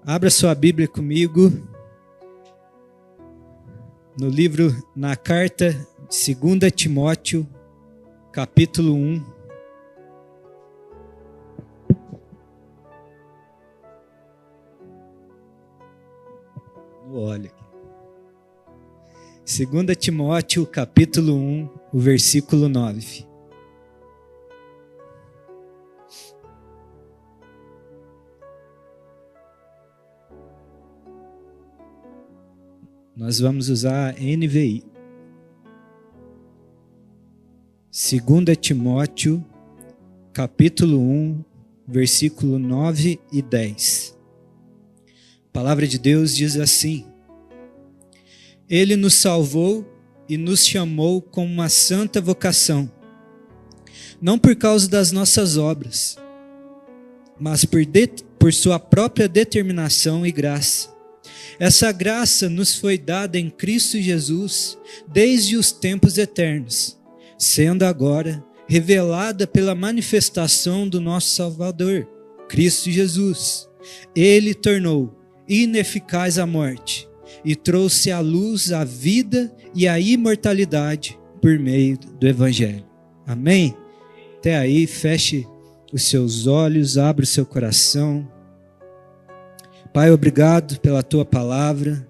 Abra sua Bíblia comigo na carta de 2 Timóteo, capítulo 1. Olha aqui. 2 Timóteo, capítulo 1, o versículo 9. Nós vamos usar a NVI. 2 Timóteo, capítulo 1, versículo 9 e 10. A palavra de Deus diz assim: Ele nos salvou e nos chamou com uma santa vocação, não por causa das nossas obras, mas por sua própria determinação e graça. Essa graça nos foi dada em Cristo Jesus desde os tempos eternos, sendo agora revelada pela manifestação do nosso Salvador, Cristo Jesus. Ele tornou ineficaz a morte e trouxe à luz a vida e a imortalidade por meio do Evangelho. Amém? Até aí, feche os seus olhos, abra o seu coração. Pai, obrigado pela Tua palavra.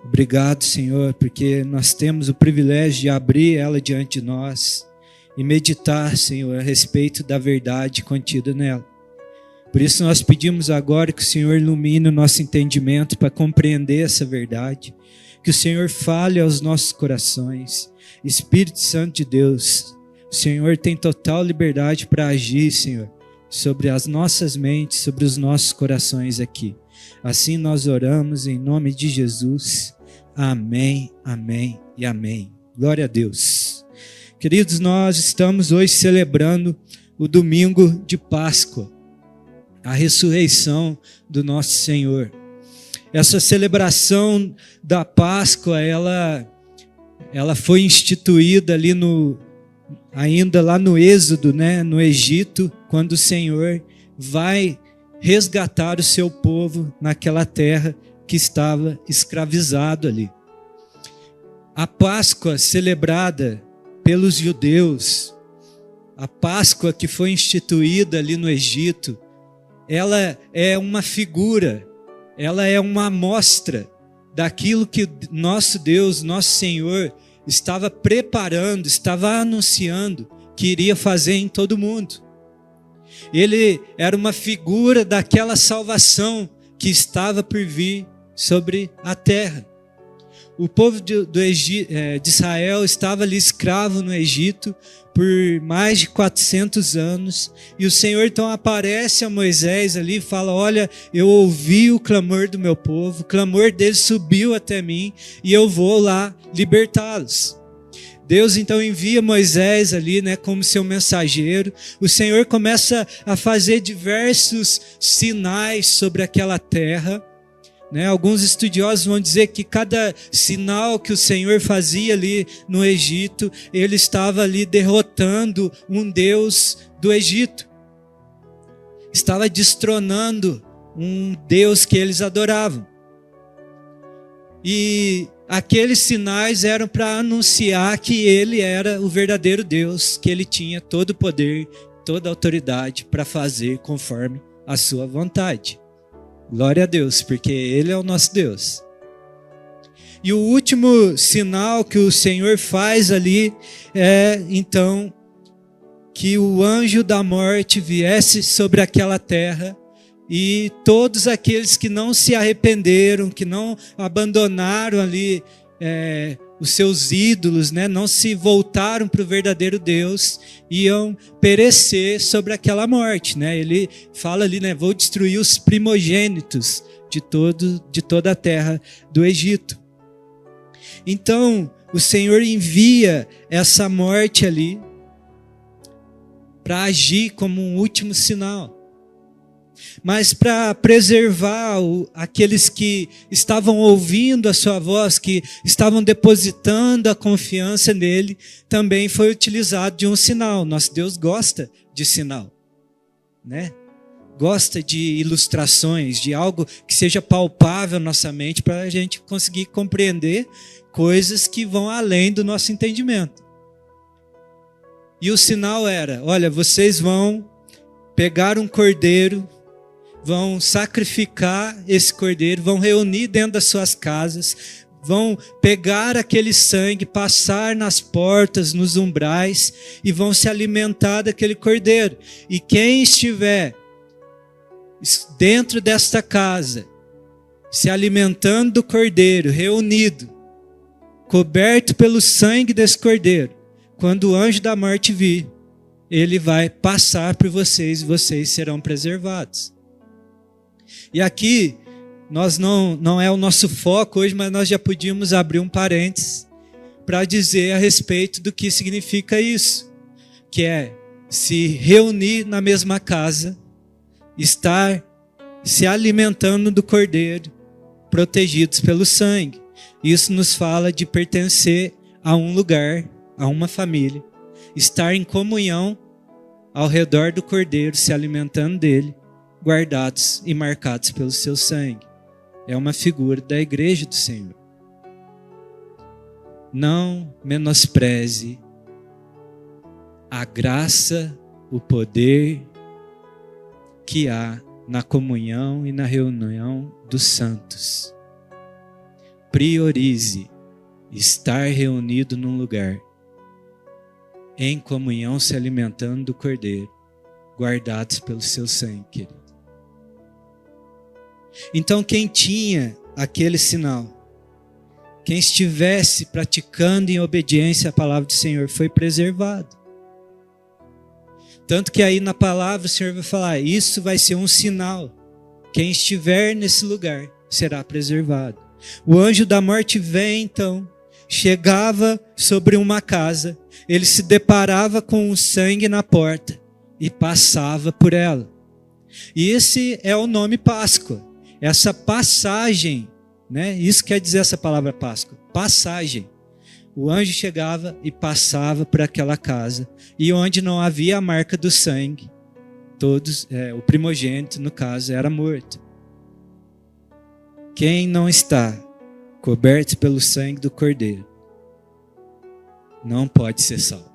Obrigado, Senhor, porque nós temos o privilégio de abrir ela diante de nós e meditar, Senhor, a respeito da verdade contida nela. Por isso nós pedimos agora que o Senhor ilumine o nosso entendimento para compreender essa verdade, que o Senhor fale aos nossos corações. Espírito Santo de Deus, o Senhor tem total liberdade para agir, Senhor, sobre as nossas mentes, sobre os nossos corações aqui. Assim nós oramos em nome de Jesus. Amém, amém e amém. Glória a Deus. Queridos, nós estamos hoje celebrando o domingo de Páscoa, a ressurreição do nosso Senhor. Essa celebração da Páscoa, ela foi instituída ali ainda lá no Êxodo, né, no Egito, quando o Senhor vai resgatar o seu povo naquela terra que estava escravizado ali. A Páscoa celebrada pelos judeus, a Páscoa que foi instituída ali no Egito, ela é uma figura, ela é uma amostra daquilo que nosso Deus, nosso Senhor, estava preparando, estava anunciando que iria fazer em todo mundo. Ele era uma figura daquela salvação que estava por vir sobre a terra. O povo de Israel estava ali escravo no Egito por mais de 400 anos. E o Senhor então aparece a Moisés ali e fala: olha, eu ouvi o clamor do meu povo, o clamor deles subiu até mim e eu vou lá libertá-los. Deus então envia Moisés ali, né, como seu mensageiro. O Senhor começa a fazer diversos sinais sobre aquela terra. Né? Alguns estudiosos vão dizer que cada sinal que o Senhor fazia ali no Egito, ele estava ali derrotando um Deus do Egito. Estava destronando um Deus que eles adoravam. E aqueles sinais eram para anunciar que ele era o verdadeiro Deus, que ele tinha todo o poder, toda a autoridade para fazer conforme a sua vontade. Glória a Deus, porque Ele é o nosso Deus. E o último sinal que o Senhor faz ali é, então, que o anjo da morte viesse sobre aquela terra e todos aqueles que não se arrependeram, que não abandonaram ali os seus ídolos, né, não se voltaram para o verdadeiro Deus, iam perecer sobre aquela morte, né? Ele fala ali, né, vou destruir os primogênitos de toda a terra do Egito. Então, o Senhor envia essa morte ali para agir como um último sinal. Mas para preservar aqueles que estavam ouvindo a sua voz, que estavam depositando a confiança nele, também foi utilizado de um sinal. Nosso Deus gosta de sinal, né? gosta de ilustrações, de algo que seja palpável na nossa mente para a gente conseguir compreender coisas que vão além do nosso entendimento. E o sinal era, olha, vocês vão pegar um cordeiro, vão sacrificar esse cordeiro, vão reunir dentro das suas casas, vão pegar aquele sangue, passar nas portas, nos umbrais e vão se alimentar daquele cordeiro. E quem estiver dentro desta casa, se alimentando do cordeiro, reunido, coberto pelo sangue desse cordeiro, quando o anjo da morte vir, ele vai passar por vocês e vocês serão preservados. E aqui, nós não é o nosso foco hoje, mas nós já podíamos abrir um parênteses para dizer a respeito do que significa isso, que é se reunir na mesma casa, estar se alimentando do cordeiro, protegidos pelo sangue. Isso nos fala de pertencer a um lugar, a uma família, estar em comunhão ao redor do cordeiro, se alimentando dele, guardados e marcados pelo seu sangue. É uma figura da igreja do Senhor. Não menospreze a graça, o poder que há na comunhão e na reunião dos santos. Priorize estar reunido num lugar, em comunhão, se alimentando do cordeiro, guardados pelo seu sangue, querido. Então, quem tinha aquele sinal, quem estivesse praticando em obediência à palavra do Senhor, foi preservado. Tanto que aí na palavra o Senhor vai falar, isso vai ser um sinal. Quem estiver nesse lugar será preservado. O anjo da morte vem então, chegava sobre uma casa, ele se deparava com o sangue na porta e passava por ela. E esse é o nome Páscoa. Essa passagem, né? Isso quer dizer essa palavra Páscoa, passagem. O anjo chegava e passava por aquela casa, e onde não havia a marca do sangue, o primogênito, no caso, era morto. Quem não está coberto pelo sangue do cordeiro não pode ser salvo.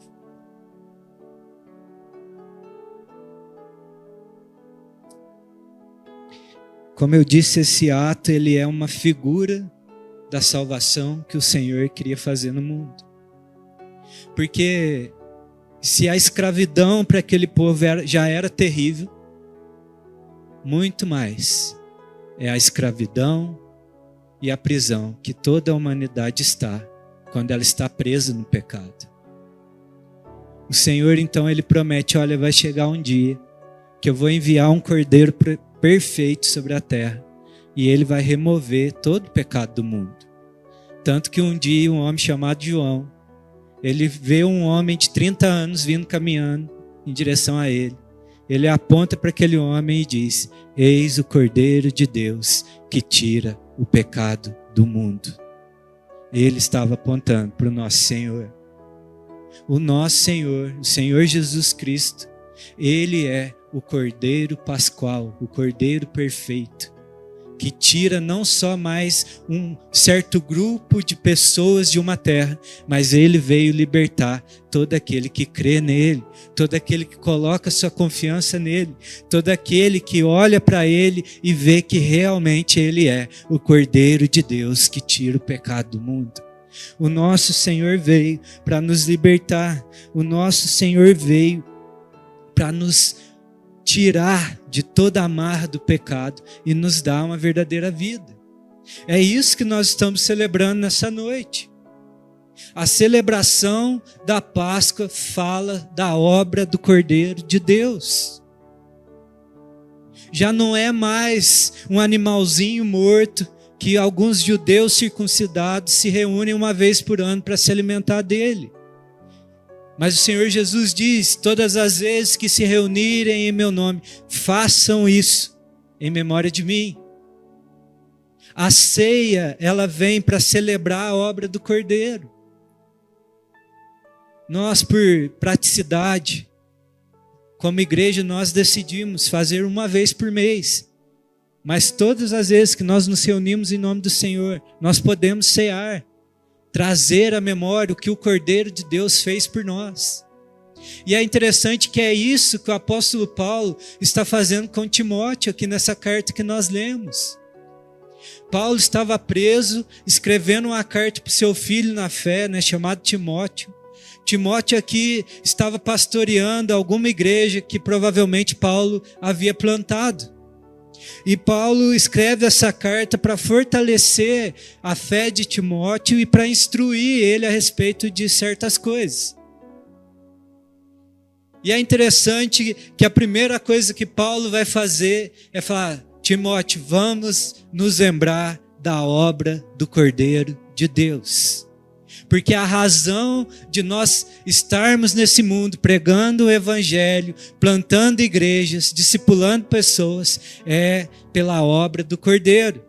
Como eu disse, esse ato ele é uma figura da salvação que o Senhor queria fazer no mundo. Porque se a escravidão para aquele povo já era terrível, muito mais é a escravidão e a prisão que toda a humanidade está quando ela está presa no pecado. O Senhor então ele promete, olha, vai chegar um dia que eu vou enviar um cordeiro perfeito sobre a terra e ele vai remover todo o pecado do mundo. Tanto que um dia um homem chamado João, ele vê um homem de 30 anos vindo caminhando em direção a ele. Ele aponta para aquele homem e diz, eis o Cordeiro de Deus que tira o pecado do mundo. Ele estava apontando para o nosso Senhor. O nosso Senhor, o Senhor Jesus Cristo, ele é o Cordeiro Pascual, o Cordeiro perfeito, que tira não só mais um certo grupo de pessoas de uma terra, mas ele veio libertar todo aquele que crê nele, todo aquele que coloca sua confiança nele, todo aquele que olha para ele e vê que realmente ele é o Cordeiro de Deus que tira o pecado do mundo. O nosso Senhor veio para nos libertar, o nosso Senhor veio para nos tirar de toda a amarra do pecado e nos dar uma verdadeira vida. É isso que nós estamos celebrando nessa noite. A celebração da Páscoa fala da obra do Cordeiro de Deus. Já não é mais um animalzinho morto que alguns judeus circuncidados se reúnem uma vez por ano para se alimentar dele. Mas o Senhor Jesus diz, todas as vezes que se reunirem em meu nome, façam isso em memória de mim. A ceia, ela vem para celebrar a obra do Cordeiro. Nós, por praticidade, Como igreja, nós decidimos fazer uma vez por mês. Mas todas as vezes que nós nos reunimos em nome do Senhor, nós podemos cear, trazer à memória o que o Cordeiro de Deus fez por nós. E é interessante que é isso que o apóstolo Paulo está fazendo com Timóteo aqui nessa carta que nós lemos. Paulo estava preso, escrevendo uma carta para o seu filho na fé, chamado Timóteo. Timóteo aqui estava pastoreando alguma igreja que provavelmente Paulo havia plantado. E Paulo escreve essa carta para fortalecer a fé de Timóteo e para instruir ele a respeito de certas coisas. E é interessante que a primeira coisa que Paulo vai fazer é falar: Timóteo, vamos nos lembrar da obra do Cordeiro de Deus. Porque a razão de nós estarmos nesse mundo pregando o evangelho, plantando igrejas, discipulando pessoas, é pela obra do Cordeiro.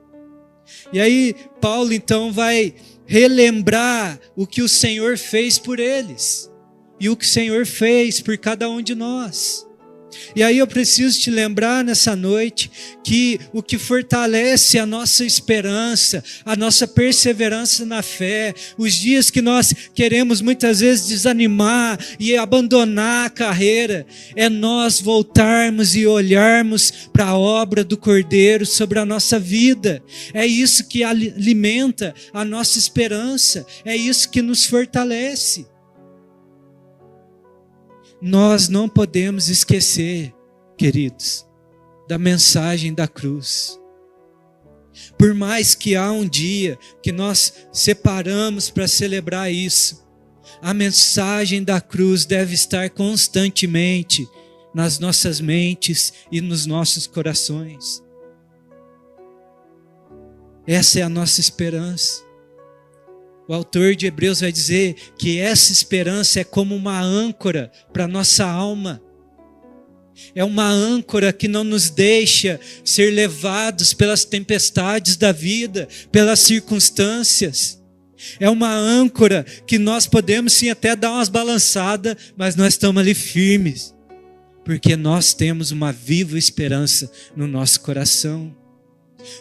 E aí Paulo então vai relembrar o que o Senhor fez por eles e o que o Senhor fez por cada um de nós. E aí eu preciso te lembrar nessa noite que o que fortalece a nossa esperança, a nossa perseverança na fé, os dias que nós queremos muitas vezes desanimar e abandonar a carreira, é nós voltarmos e olharmos para a obra do Cordeiro sobre a nossa vida. É isso que alimenta a nossa esperança, é isso que nos fortalece. Nós não podemos esquecer, queridos, da mensagem da cruz. Por mais que há um dia que nós separamos para celebrar isso, a mensagem da cruz deve estar constantemente nas nossas mentes e nos nossos corações. Essa é a nossa esperança. O autor de Hebreus vai dizer que essa esperança é como uma âncora para a nossa alma. É uma âncora que não nos deixa ser levados pelas tempestades da vida, pelas circunstâncias. É uma âncora que nós podemos sim até dar umas balançadas, mas nós estamos ali firmes, porque nós temos uma viva esperança no nosso coração.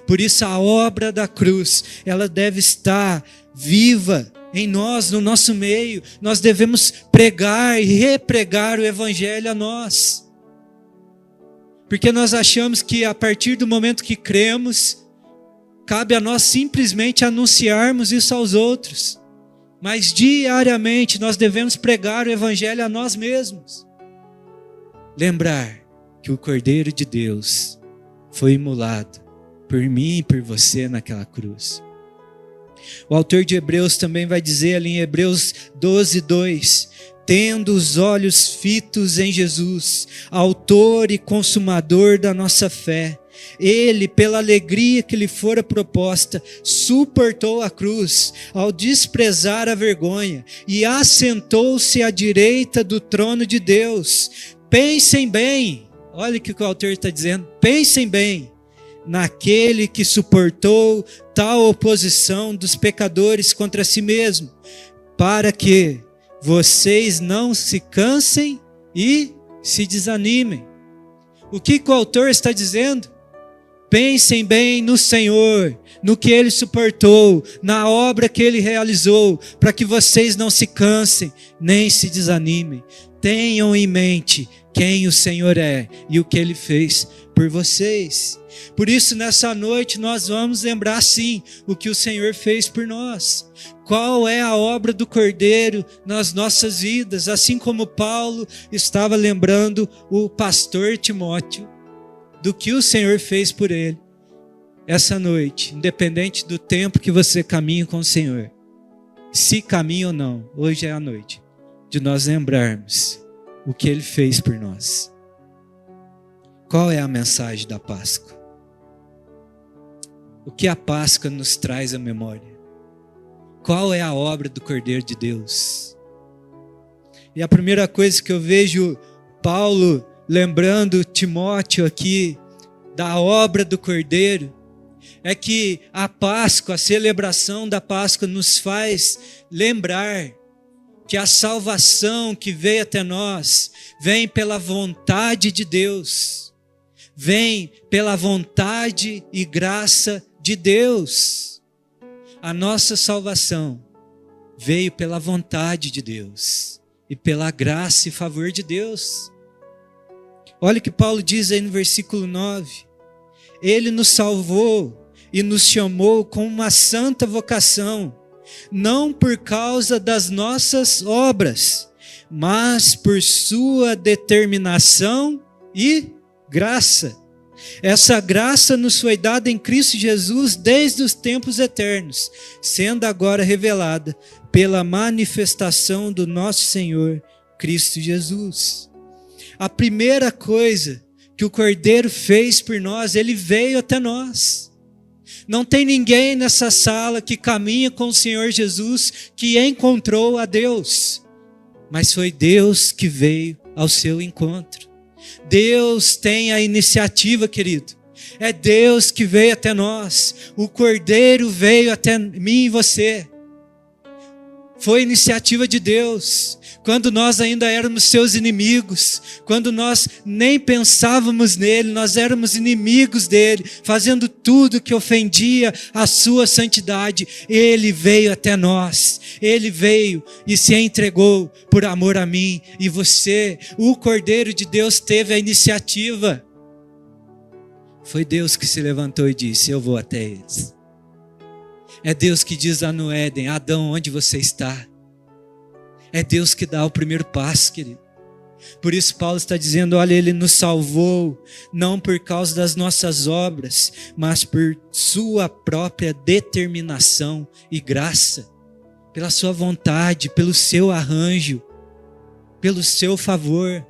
Por isso a obra da cruz, ela deve estar viva em nós, no nosso meio. Nós devemos pregar e repregar o evangelho a nós. Porque nós achamos que a partir do momento que cremos, cabe a nós simplesmente anunciarmos isso aos outros. Mas diariamente nós devemos pregar o evangelho a nós mesmos. Lembrar que o Cordeiro de Deus foi imolado por mim e por você naquela cruz. O autor de Hebreus também vai dizer ali em Hebreus 12:2, tendo os olhos fitos em Jesus, autor e consumador da nossa fé, ele, pela alegria que lhe fora proposta, suportou a cruz, ao desprezar a vergonha, e assentou-se à direita do trono de Deus. Pensem bem, olha o que o autor está dizendo, pensem bem, naquele que suportou tal oposição dos pecadores contra si mesmo, para que vocês não se cansem e se desanimem. O que o autor está dizendo? Pensem bem no Senhor, no que Ele suportou, na obra que Ele realizou, para que vocês não se cansem, nem se desanimem. Tenham em mente quem o Senhor é e o que Ele fez por vocês. Por isso, nessa noite, nós vamos lembrar sim o que o Senhor fez por nós. Qual é a obra do Cordeiro nas nossas vidas, assim como Paulo estava lembrando o pastor Timóteo do que o Senhor fez por ele. Essa noite, independente do tempo que você caminha com o Senhor, se caminha ou não, hoje é a noite de nós lembrarmos o que Ele fez por nós. Qual é a mensagem da Páscoa? O que a Páscoa nos traz à memória? Qual é a obra do Cordeiro de Deus? E a primeira coisa que eu vejo Paulo lembrando Timóteo aqui da obra do Cordeiro é que a Páscoa, a celebração da Páscoa nos faz lembrar que a salvação que veio até nós vem pela vontade de Deus, vem pela vontade e graça de Deus. A nossa salvação veio pela vontade de Deus e pela graça e favor de Deus. Olha o que Paulo diz aí no versículo 9. Ele nos salvou e nos chamou com uma santa vocação, não por causa das nossas obras, mas por sua determinação e graça. Essa graça nos foi dada em Cristo Jesus desde os tempos eternos, sendo agora revelada pela manifestação do nosso Senhor Cristo Jesus. A primeira coisa que o Cordeiro fez por nós, ele veio até nós. Não tem ninguém nessa sala que caminha com o Senhor Jesus que encontrou a Deus, mas foi Deus que veio ao seu encontro. Deus tem a iniciativa, querido. É Deus que veio até nós. O Cordeiro veio até mim e você. Foi iniciativa de Deus. Quando nós ainda éramos seus inimigos, quando nós nem pensávamos nele, nós éramos inimigos dele, fazendo tudo que ofendia a sua santidade, ele veio até nós. Ele veio e se entregou por amor a mim e você. O Cordeiro de Deus teve a iniciativa. Foi Deus que se levantou e disse: eu vou até eles. É Deus que diz lá no Éden: Adão, onde você está? É Deus que dá o primeiro passo, querido. Por isso Paulo está dizendo: olha, ele nos salvou, não por causa das nossas obras, mas por sua própria determinação e graça, pela sua vontade, pelo seu arranjo, pelo seu favor.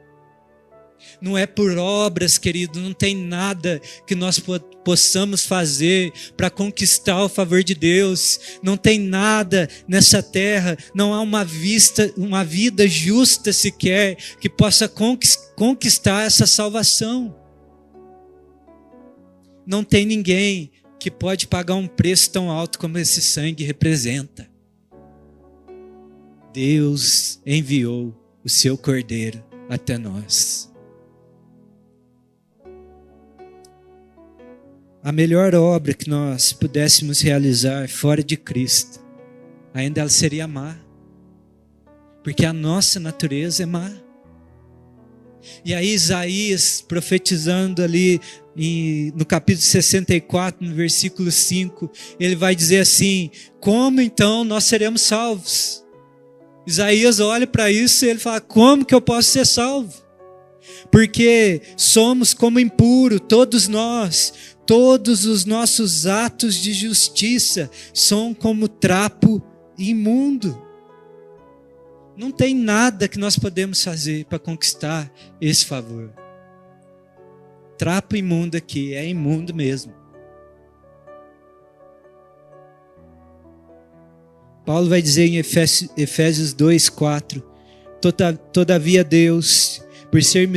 Não é por obras, querido, não tem nada que nós possamos fazer para conquistar o favor de Deus. Não tem nada nessa terra, não há uma vida justa sequer que possa conquistar essa salvação. Não tem ninguém que pode pagar um preço tão alto como esse sangue representa. Deus enviou o seu Cordeiro até nós. A melhor obra que nós pudéssemos realizar fora de Cristo, ainda ela seria má, porque a nossa natureza é má. E aí Isaías, profetizando ali no capítulo 64, no versículo 5, ele vai dizer assim: como então nós seremos salvos? Isaías olha para isso e ele fala: como que eu posso ser salvo? Porque somos como impuro, todos nós. Todos os nossos atos de justiça são como trapo imundo. Não tem nada que nós podemos fazer para conquistar esse favor. Trapo imundo aqui, é imundo mesmo. Paulo vai dizer em Efésios 2:4: todavia Deus, por ser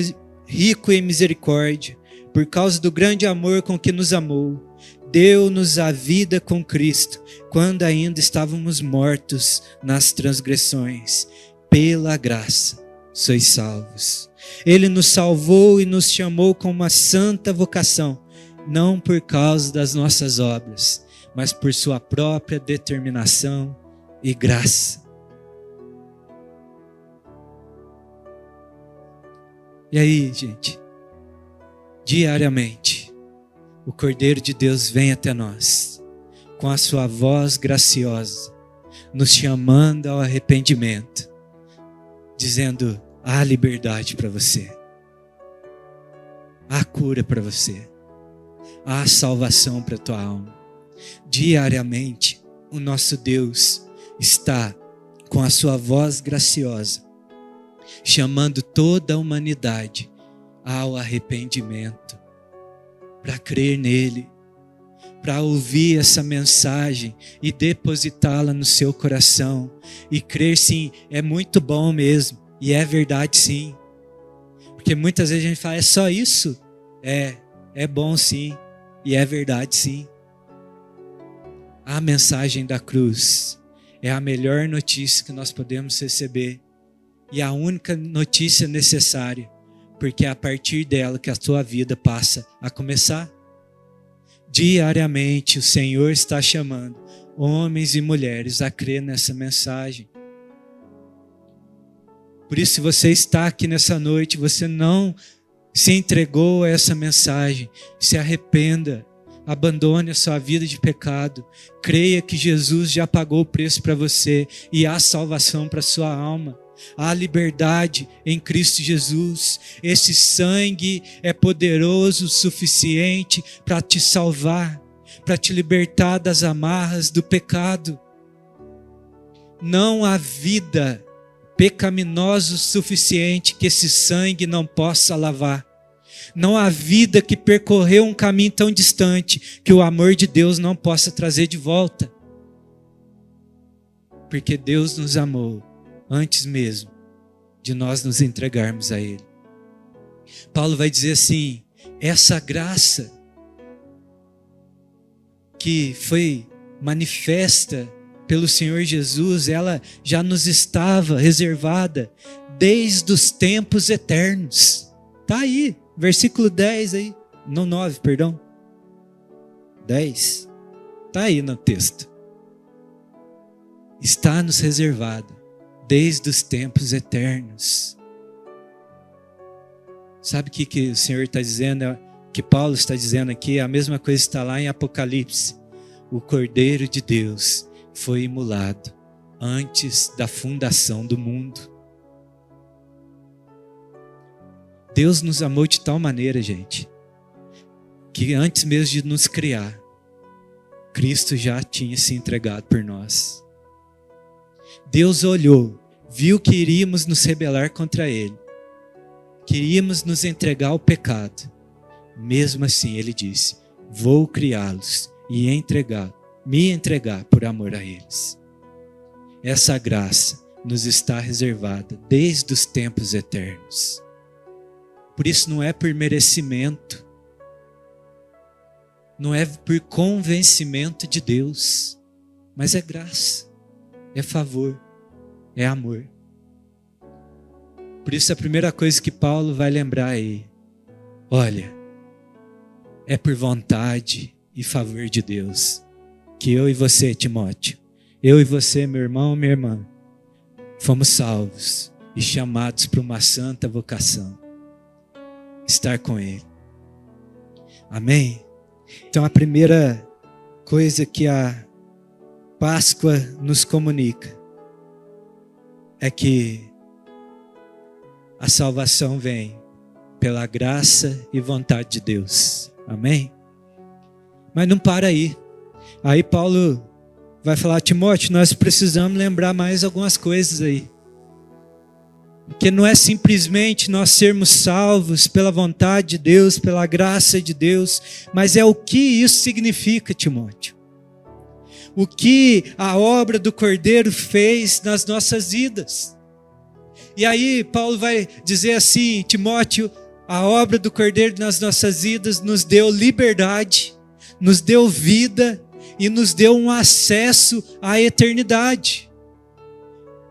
rico em misericórdia, por causa do grande amor com que nos amou, deu-nos a vida com Cristo, quando ainda estávamos mortos nas transgressões. Pela graça sois salvos. Ele nos salvou e nos chamou com uma santa vocação, não por causa das nossas obras, mas por sua própria determinação e graça. E aí, gente? Diariamente, o Cordeiro de Deus vem até nós, com a sua voz graciosa, nos chamando ao arrependimento, dizendo: há liberdade para você, há cura para você, há salvação para a tua alma. Diariamente, o nosso Deus está com a sua voz graciosa, chamando toda a humanidade ao arrependimento, para crer nele, para ouvir essa mensagem e depositá-la no seu coração e crer: sim, é muito bom mesmo, e é verdade sim. Porque muitas vezes a gente fala: é só isso? É bom sim, e é verdade sim. A mensagem da cruz é a melhor notícia que nós podemos receber e a única notícia necessária, porque é a partir dela que a tua vida passa a começar. Diariamente o Senhor está chamando homens e mulheres a crer nessa mensagem. Por isso, se você está aqui nessa noite, você não se entregou a essa mensagem, se arrependa, abandone a sua vida de pecado, creia que Jesus já pagou o preço para você e há salvação para a sua alma. Há liberdade em Cristo Jesus. Esse sangue é poderoso o suficiente para te salvar, para te libertar das amarras do pecado. Não há vida pecaminosa o suficiente que esse sangue não possa lavar. Não há vida que percorreu um caminho tão distante que o amor de Deus não possa trazer de volta. Porque Deus nos amou antes mesmo de nós nos entregarmos a Ele. Paulo vai dizer assim, essa graça que foi manifesta pelo Senhor Jesus, ela já nos estava reservada desde os tempos eternos. Está aí, versículo 10 aí, não 9, perdão. 10, está aí no texto. Está nos reservada desde os tempos eternos. Sabe o que o Senhor está dizendo? Que Paulo está dizendo aqui, a mesma coisa está lá em Apocalipse. O Cordeiro de Deus foi imolado antes da fundação do mundo. Deus nos amou de tal maneira, gente, que antes mesmo de nos criar, Cristo já tinha se entregado por nós. Deus olhou, viu que iríamos nos rebelar contra Ele, que iríamos nos entregar ao pecado. Mesmo assim, Ele disse, vou criá-los e me entregar por amor a eles. Essa graça nos está reservada desde os tempos eternos. Por isso não é por merecimento, não é por convencimento de Deus, mas é graça, é favor, é amor. Por isso a primeira coisa que Paulo vai lembrar aí, olha, é por vontade e favor de Deus que eu e você, Timóteo, eu e você, meu irmão, minha irmã, fomos salvos e chamados para uma santa vocação, estar com Ele. Amém? Então a primeira coisa que a Páscoa nos comunica é que a salvação vem pela graça e vontade de Deus. Amém? Mas não para aí. Aí Paulo vai falar, Timóteo, nós precisamos lembrar mais algumas coisas aí. Porque não é simplesmente nós sermos salvos pela vontade de Deus, pela graça de Deus, mas é o que isso significa, Timóteo. O que a obra do Cordeiro fez nas nossas vidas. E aí Paulo vai dizer assim, Timóteo, a obra do Cordeiro nas nossas vidas nos deu liberdade, nos deu vida e nos deu um acesso à eternidade.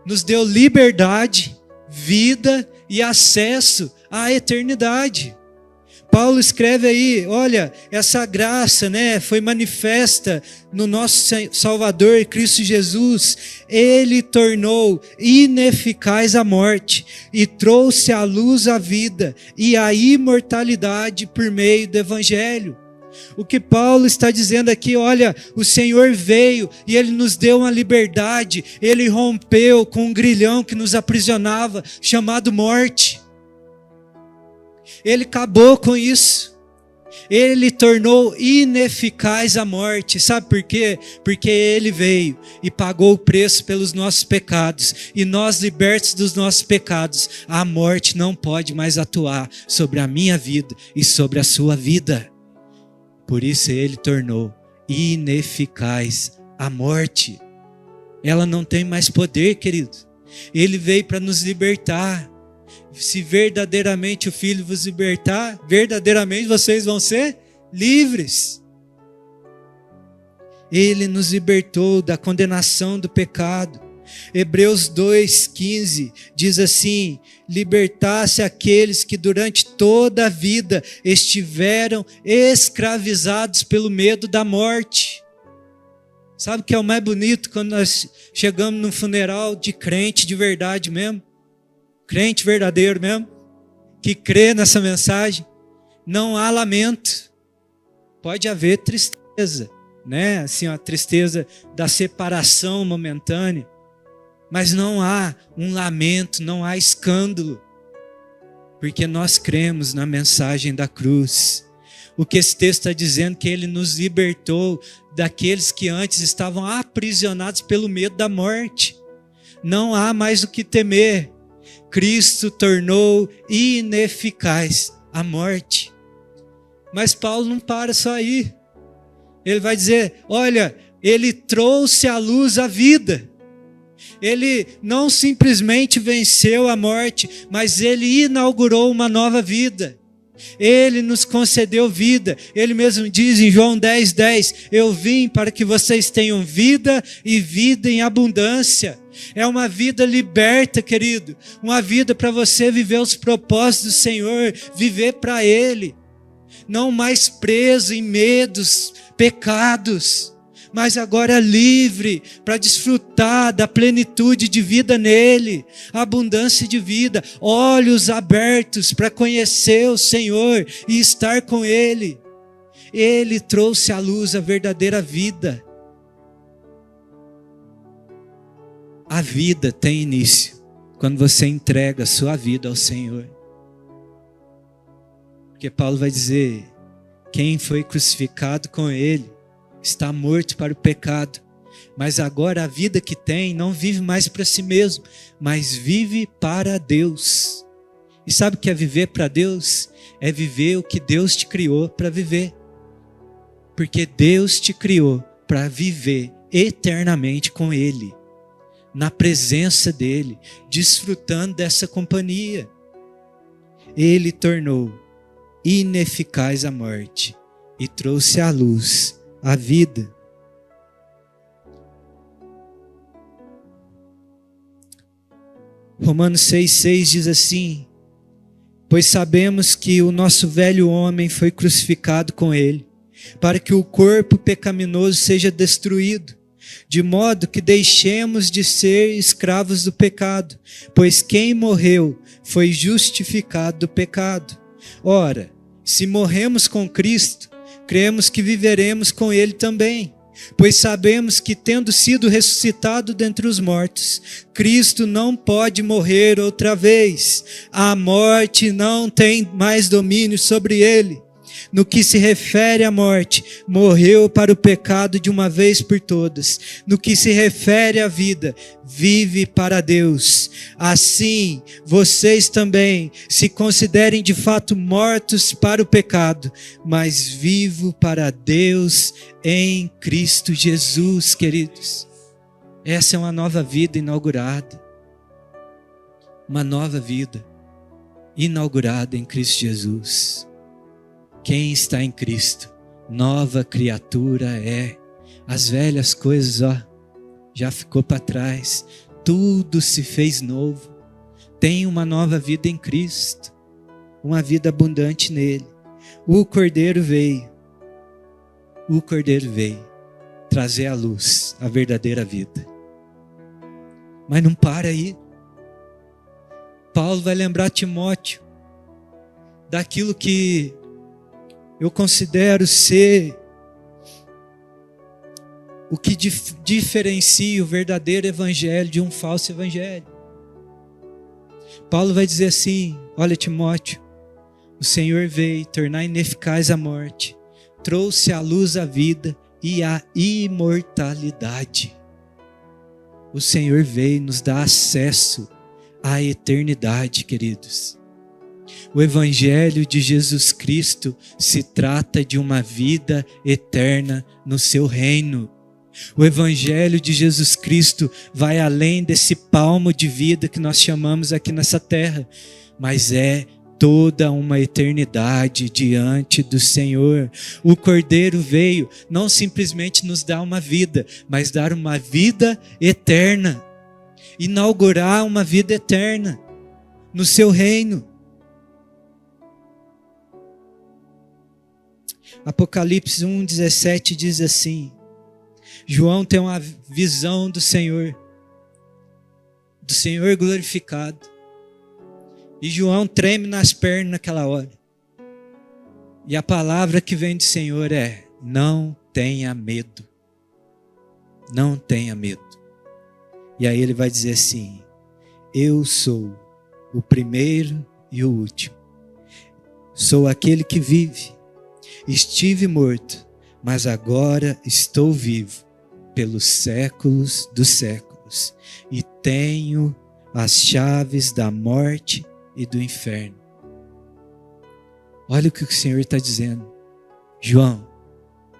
Nos deu liberdade, vida e acesso à eternidade. Paulo escreve aí, olha, essa graça, foi manifesta no nosso Salvador, Cristo Jesus. Ele tornou ineficaz a morte e trouxe à luz a vida e a imortalidade por meio do Evangelho. O que Paulo está dizendo aqui, olha, o Senhor veio e Ele nos deu uma liberdade, Ele rompeu com um grilhão que nos aprisionava, chamado morte. Ele acabou com isso. Ele tornou ineficaz a morte. Sabe por quê? Porque Ele veio e pagou o preço pelos nossos pecados. E nós, libertos dos nossos pecados, a morte não pode mais atuar sobre a minha vida e sobre a sua vida. Por isso Ele tornou ineficaz a morte. Ela não tem mais poder, querido. Ele veio para nos libertar. Se verdadeiramente o Filho vos libertar, verdadeiramente vocês vão ser livres. Ele nos libertou da condenação do pecado. Hebreus 2,15 diz assim: libertasse aqueles que durante toda a vida estiveram escravizados pelo medo da morte. Sabe o que é o mais bonito quando nós chegamos num funeral de crente de verdade mesmo? Crente verdadeiro mesmo, que crê nessa mensagem. Não há lamento. Pode haver tristeza, né? Assim, a tristeza da separação momentânea. Mas não há um lamento, não há escândalo. Porque nós cremos na mensagem da cruz. O que esse texto está dizendo, que ele nos libertou daqueles que antes estavam aprisionados pelo medo da morte. Não há mais o que temer. Cristo tornou ineficaz a morte. Mas Paulo não para só aí. Ele vai dizer, olha, ele trouxe à luz a vida. Ele não simplesmente venceu a morte, mas ele inaugurou uma nova vida. Ele nos concedeu vida. Ele mesmo diz em João 10:10, eu vim para que vocês tenham vida e vida em abundância. É uma vida liberta, querido. Uma vida para você viver os propósitos do Senhor, viver para Ele. Não mais preso em medos, pecados, mas agora livre para desfrutar da plenitude de vida nele, a abundância de vida, olhos abertos para conhecer o Senhor e estar com Ele. Ele trouxe à luz a verdadeira vida. A vida tem início quando você entrega a sua vida ao Senhor. Porque Paulo vai dizer, quem foi crucificado com Ele está morto para o pecado, mas agora a vida que tem não vive mais para si mesmo, mas vive para Deus. E sabe o que é viver para Deus? É viver o que Deus te criou para viver. Porque Deus te criou para viver eternamente com Ele, na presença dEle, desfrutando dessa companhia. Ele tornou ineficaz a morte e trouxe à luz a vida. Romanos 6,6 diz assim, pois sabemos que o nosso velho homem foi crucificado com Ele, para que o corpo pecaminoso seja destruído, de modo que deixemos de ser escravos do pecado, pois quem morreu foi justificado do pecado. Ora, se morremos com Cristo, cremos que viveremos com Ele também, pois sabemos que, tendo sido ressuscitado dentre os mortos, Cristo não pode morrer outra vez. A morte não tem mais domínio sobre Ele. No que se refere à morte, morreu para o pecado de uma vez por todas. No que se refere à vida, vive para Deus. Assim, vocês também se considerem de fato mortos para o pecado, mas vivo para Deus em Cristo Jesus, queridos. Essa é uma nova vida inaugurada. Uma nova vida inaugurada em Cristo Jesus. Quem está em Cristo, nova criatura é. As velhas coisas, já ficou para trás. Tudo se fez novo. Tem uma nova vida em Cristo. Uma vida abundante nele. O Cordeiro veio trazer à luz a verdadeira vida. Mas não para aí. Paulo vai lembrar Timóteo daquilo que eu considero ser o que diferencia o verdadeiro evangelho de um falso evangelho. Paulo vai dizer assim, olha Timóteo, o Senhor veio tornar ineficaz a morte, trouxe à luz a vida e a imortalidade. O Senhor veio nos dar acesso à eternidade, queridos. O Evangelho de Jesus Cristo se trata de uma vida eterna no seu reino. O Evangelho de Jesus Cristo vai além desse palmo de vida que nós chamamos aqui nessa terra, mas é toda uma eternidade diante do Senhor. O Cordeiro veio não simplesmente nos dar uma vida, mas dar uma vida eterna. Inaugurar uma vida eterna no seu reino. Apocalipse 1:17 diz assim: João tem uma visão do Senhor glorificado. E João treme nas pernas naquela hora. E a palavra que vem do Senhor é: não tenha medo. Não tenha medo. E aí ele vai dizer assim: eu sou o primeiro e o último. Sou aquele que vive. Estive morto, mas agora estou vivo pelos séculos dos séculos. E tenho as chaves da morte e do inferno. Olha o que o Senhor está dizendo. João,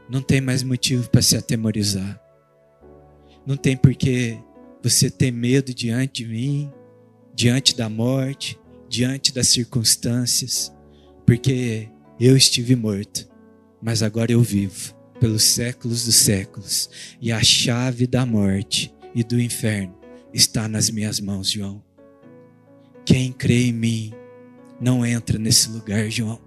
não tem mais motivo para se atemorizar. Não tem porquê você ter medo diante de mim, diante da morte, diante das circunstâncias, porque eu estive morto, mas agora eu vivo pelos séculos dos séculos, e a chave da morte e do inferno está nas minhas mãos, João. Quem crê em mim não entra nesse lugar, João.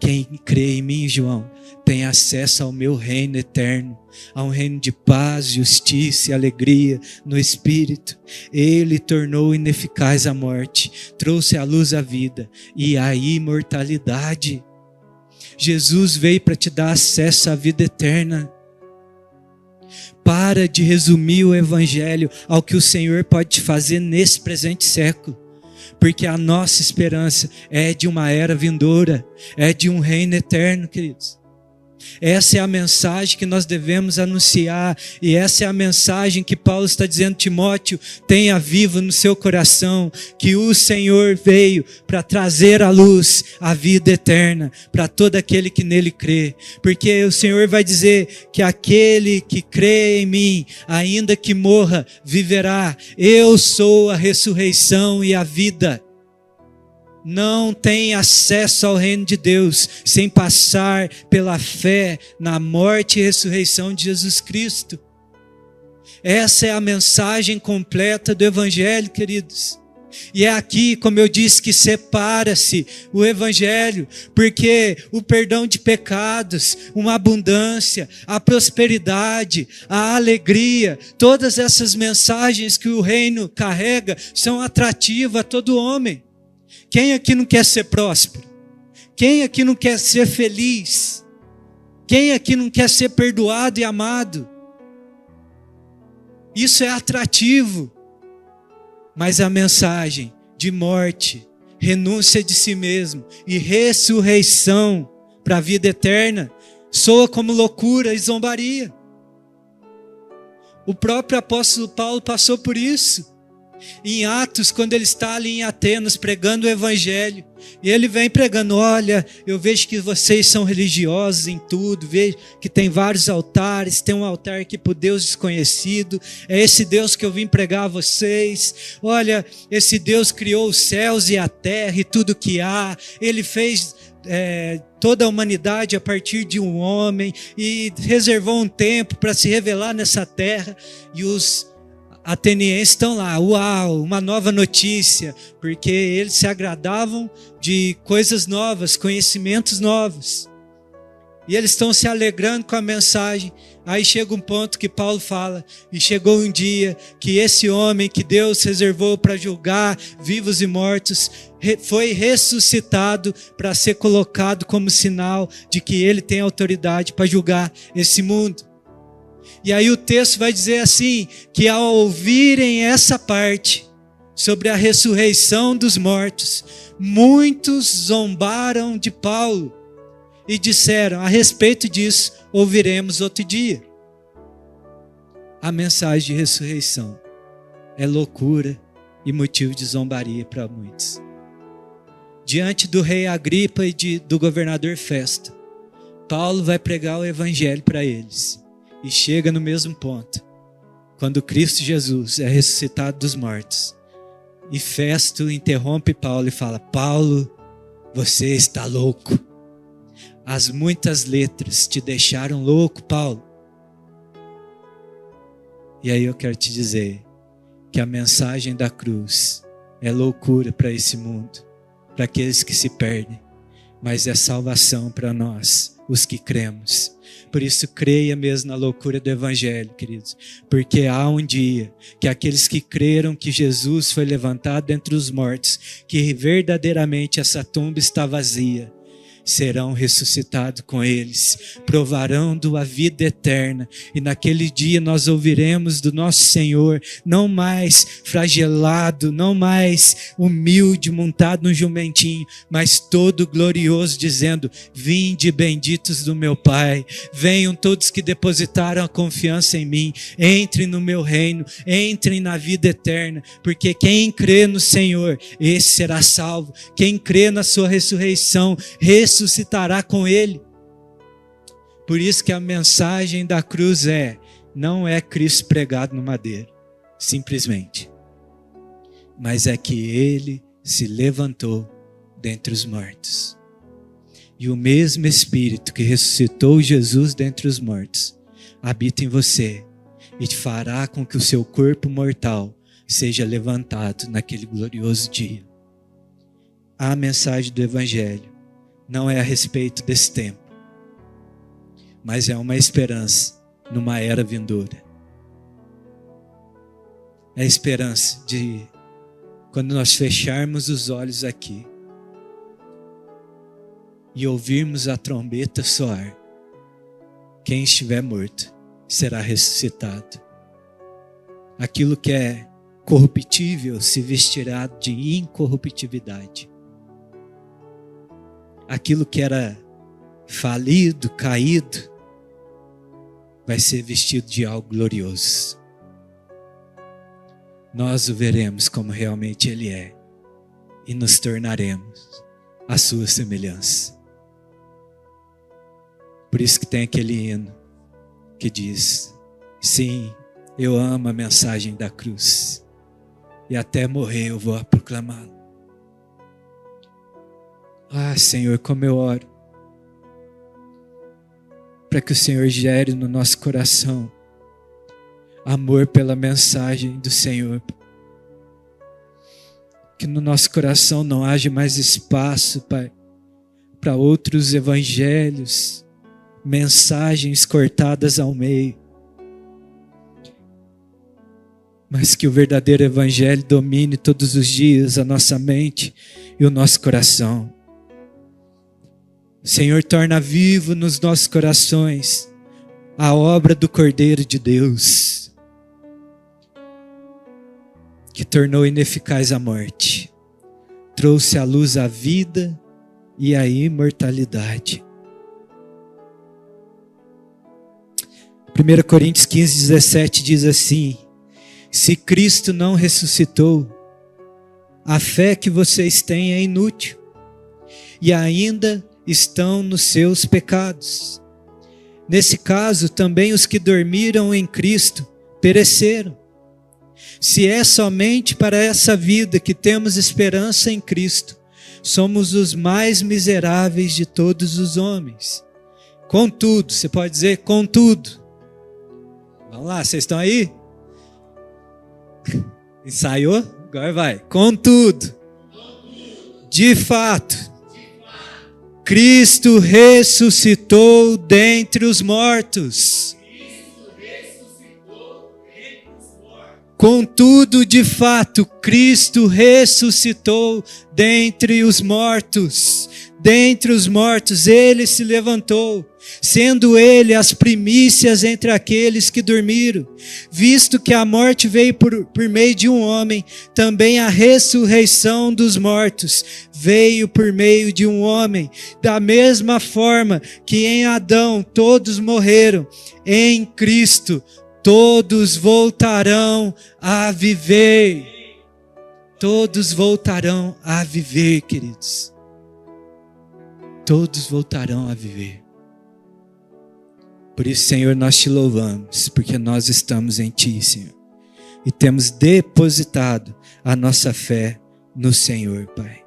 Quem crê em mim, João, tem acesso ao meu reino eterno, a um reino de paz, justiça e alegria no Espírito. Ele tornou ineficaz a morte, trouxe à luz a vida e a imortalidade. Jesus veio para te dar acesso à vida eterna. Para de resumir o Evangelho ao que o Senhor pode te fazer nesse presente século. Porque a nossa esperança é de uma era vindoura, é de um reino eterno, queridos. Essa é a mensagem que nós devemos anunciar, e essa é a mensagem que Paulo está dizendo: Timóteo, tenha vivo no seu coração que o Senhor veio para trazer à luz a vida eterna para todo aquele que nele crê, porque o Senhor vai dizer que aquele que crê em mim, ainda que morra, viverá. Eu sou a ressurreição e a vida. Não tem acesso ao reino de Deus sem passar pela fé na morte e ressurreição de Jesus Cristo. Essa é a mensagem completa do Evangelho, queridos. E é aqui, como eu disse, que separa-se o Evangelho, porque o perdão de pecados, uma abundância, a prosperidade, a alegria, todas essas mensagens que o reino carrega são atrativas a todo homem. Quem aqui não quer ser próspero? Quem aqui não quer ser feliz? Quem aqui não quer ser perdoado e amado? Isso é atrativo. Mas a mensagem de morte, renúncia de si mesmo e ressurreição para a vida eterna soa como loucura e zombaria. O próprio apóstolo Paulo passou por isso. Em Atos, quando ele está ali em Atenas pregando o Evangelho, e ele vem pregando: olha, eu vejo que vocês são religiosos em tudo, vejo que tem vários altares, tem um altar aqui para o Deus desconhecido, é esse Deus que eu vim pregar a vocês. Olha, esse Deus criou os céus e a terra e tudo que há, ele fez toda a humanidade a partir de um homem e reservou um tempo para se revelar nessa terra. E os atenienses estão lá: uau, uma nova notícia, porque eles se agradavam de coisas novas, conhecimentos novos, e eles estão se alegrando com a mensagem. Aí chega um ponto que Paulo fala: e chegou um dia que esse homem que Deus reservou para julgar vivos e mortos foi ressuscitado para ser colocado como sinal de que ele tem autoridade para julgar esse mundo. E aí o texto vai dizer assim, que ao ouvirem essa parte sobre a ressurreição dos mortos, muitos zombaram de Paulo e disseram: a respeito disso ouviremos outro dia. A mensagem de ressurreição é loucura e motivo de zombaria para muitos. Diante do rei Agripa e do governador Festo, Paulo vai pregar o Evangelho para eles. E chega no mesmo ponto, quando Cristo Jesus é ressuscitado dos mortos. E Festo interrompe Paulo e fala: Paulo, Você está louco. As muitas letras te deixaram louco, Paulo. E aí eu quero te dizer que a mensagem da cruz é loucura para esse mundo, para aqueles que se perdem, mas é salvação para nós, os que cremos. Por isso, creia mesmo na loucura do Evangelho, queridos, porque há um dia que aqueles que creram que Jesus foi levantado dentre os mortos, que verdadeiramente essa tumba está vazia, serão ressuscitados com eles, provarão da vida eterna, e naquele dia nós ouviremos do nosso Senhor, não mais flagelado, não mais humilde, montado num jumentinho, mas todo glorioso, dizendo: vinde benditos do meu Pai, venham todos que depositaram a confiança em mim, entrem no meu reino, entrem na vida eterna, porque quem crê no Senhor, esse será salvo. Quem crê na sua ressurreição, ressuscitará com ele. Por isso que a mensagem da cruz não é Cristo pregado no madeiro, simplesmente, mas é que ele se levantou dentre os mortos. E o mesmo Espírito que ressuscitou Jesus dentre os mortos habita em você e te fará com que o seu corpo mortal seja levantado naquele glorioso dia. A mensagem do Evangelho não é a respeito desse tempo, mas é uma esperança numa era vindoura. É a esperança de quando nós fecharmos os olhos aqui e ouvirmos a trombeta soar, quem estiver morto será ressuscitado. Aquilo que é corruptível se vestirá de incorruptibilidade. Aquilo que era falido, caído, vai ser vestido de algo glorioso. Nós o veremos como realmente ele é e nos tornaremos a sua semelhança. Por isso que tem aquele hino que diz: sim, eu amo a mensagem da cruz e até morrer eu vou proclamá-la. Ah, Senhor, como eu oro para que o Senhor gere no nosso coração amor pela mensagem do Senhor. Que no nosso coração não haja mais espaço, Pai, para outros evangelhos, mensagens cortadas ao meio. Mas que o verdadeiro evangelho domine todos os dias a nossa mente e o nosso coração. Senhor, torna vivo nos nossos corações a obra do Cordeiro de Deus, que tornou ineficaz a morte, trouxe à luz a vida e a imortalidade. 1 Coríntios 15:17 diz assim: se Cristo não ressuscitou, a fé que vocês têm é inútil, e ainda estão nos seus pecados. Nesse caso, também os que dormiram em Cristo pereceram. Se é somente para essa vida que temos esperança em Cristo, somos os mais miseráveis de todos os homens. Contudo, você pode dizer contudo. Vamos lá, vocês estão aí? Ensaiou? Agora vai. Contudo, de fato, Cristo ressuscitou dentre os mortos. Contudo, de fato, Cristo ressuscitou dentre os mortos. Dentre os mortos, ele se levantou, sendo ele as primícias entre aqueles que dormiram. Visto que a morte veio por meio de um homem, também a ressurreição dos mortos veio por meio de um homem. Da mesma forma que em Adão todos morreram, em Cristo todos voltarão a viver. Todos voltarão a viver, queridos. Todos voltarão a viver. Por isso, Senhor, nós te louvamos, porque nós estamos em Ti, Senhor. E temos depositado a nossa fé no Senhor, Pai.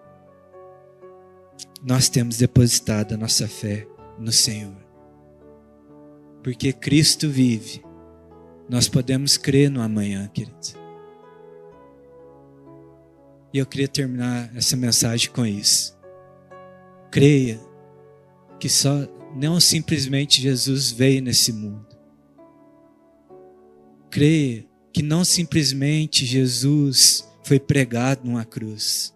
nós temos depositado a nossa fé no Senhor. Porque Cristo vive, nós podemos crer no amanhã, queridos. E eu queria terminar essa mensagem com isso. Creia que não simplesmente Jesus veio nesse mundo. Creia que não simplesmente Jesus foi pregado numa cruz,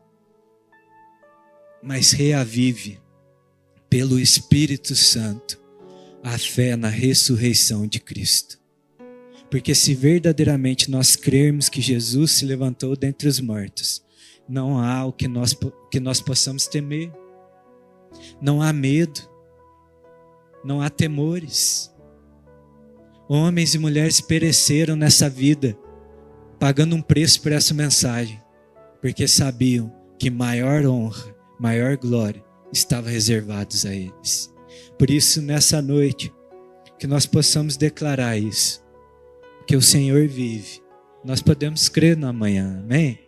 mas reavive pelo Espírito Santo a fé na ressurreição de Cristo. Porque se verdadeiramente nós crermos que Jesus se levantou dentre os mortos, não há o que nós possamos temer. Não há medo. Não há temores. Homens e mulheres pereceram nessa vida, pagando um preço por essa mensagem, porque sabiam que maior honra, maior glória estava reservados a eles. Por isso, nessa noite, que nós possamos declarar isso, que o Senhor vive. Nós podemos crer no amanhã, amém?